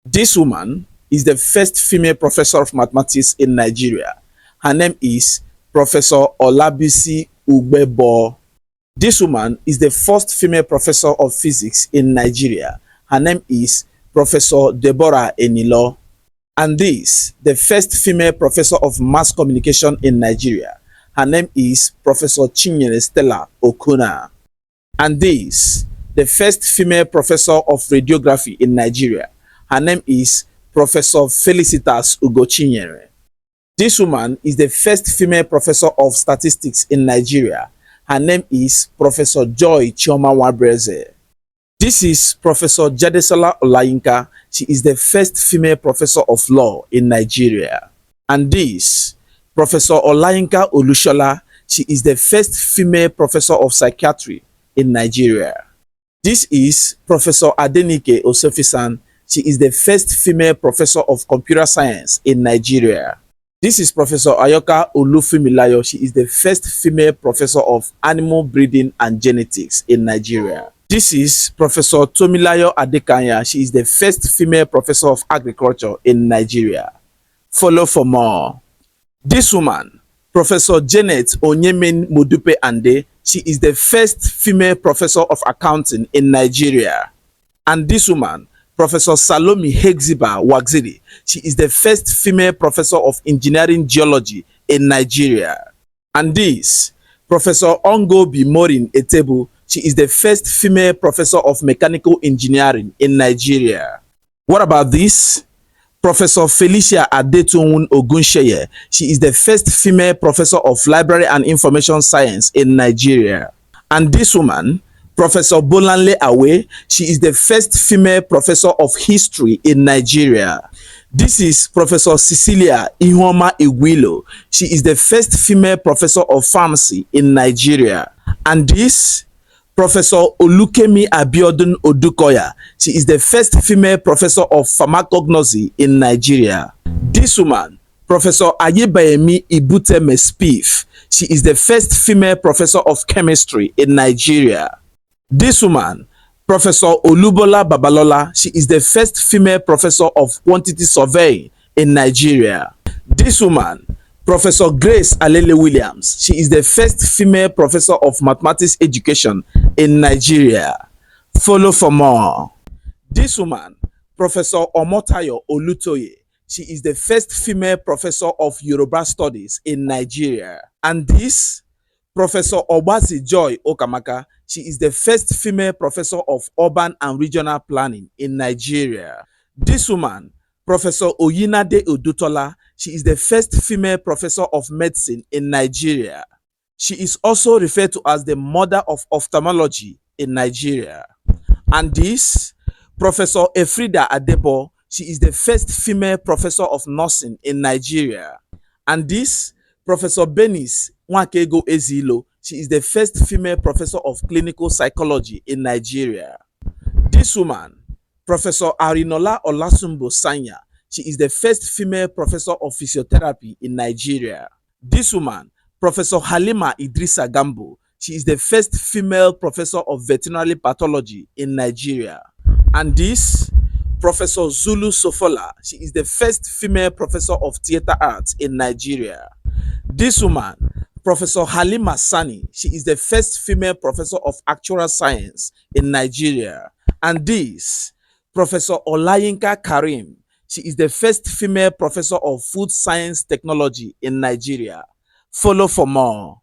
This woman is the first female professor of mathematics in Nigeria. Her name is Professor Olabisi Ugbebo. This woman is the first female professor of physics in Nigeria. Her name is Professor Deborah Enilo. And this, the first female professor of mass communication in Nigeria. Her name is Professor Chinyere Stella Okuna. And this, the first female professor of radiography in Nigeria. Her name is Professor Felicitas Ugochinyere. This woman is the first female professor of statistics in Nigeria. Her name is Professor Joy Ukamaka. This is Professor Jadesola Olayinka. She is the first female professor of law in Nigeria. And this, Professor Olayinka Olushola. She is the first female professor of psychiatry in Nigeria. This is Professor Adenike Osofisan. She is the first female professor of computer science in Nigeria. This is Professor Ayoka Olufumilayo. She is the first female professor of animal breeding and genetics in Nigeria. This is Professor Tomilayo Adekanya. She is the first female professor of agriculture in Nigeria. Follow for more. This woman, Professor Janet Onyemen Modupe Ande, she is the first female professor of accounting in Nigeria. And this woman, Professor Salome Hexiba Wagziri, she is the first female professor of engineering geology in Nigeria. And this, Professor Ongobi Morin Etebu, she is the first female professor of mechanical engineering in Nigeria. What about this? Professor Felicia Adetunwun Ogunsheye, she is the first female professor of library and information science in Nigeria. And this woman, Professor Bolanle Awe, she is the first female professor of history in Nigeria. This is Professor Cecilia Ihoma Igwilo. She is the first female professor of pharmacy in Nigeria. And this, Professor Olukemi Abiodun Odukoya. She is the first female professor of pharmacognosy in Nigeria. This woman, Professor Ayebayemi Ibute Mespif. She is the first female professor of chemistry in Nigeria. This woman, Professor Olubola Babalola, she is the first female professor of quantity surveying in Nigeria. This woman, Professor Grace Alele Williams, she is the first female professor of mathematics education in Nigeria. Follow for more. This woman, Professor Omotayo Olutoye, she is the first female professor of Yoruba studies in Nigeria. And this, Professor Ogbazi Joy Ukamaka, she is the first female professor of urban and regional planning in Nigeria. This woman, Professor Oyinade Odutola, she is the first female professor of medicine in Nigeria. She is also referred to as the mother of ophthalmology in Nigeria. And this, Professor Elfrida Adebo, she is the first female professor of nursing in Nigeria. And this, Professor Bernice Nwakaego Ezeilo, she is the first female professor of clinical psychology in Nigeria. This woman, Professor Arinola Olasumbo Sanya, she is the first female professor of physiotherapy in Nigeria. This woman, Professor Halima Idrisa Gambo, she is the first female professor of veterinary pathology in Nigeria. And this, Professor Zulu Sofola, she is the first female professor of theater arts in Nigeria. This woman, Professor Halima Sani, she is the first female professor of actuarial science in Nigeria. And this, Professor Olayinka Karim, she is the first female professor of food science technology in Nigeria. Follow for more.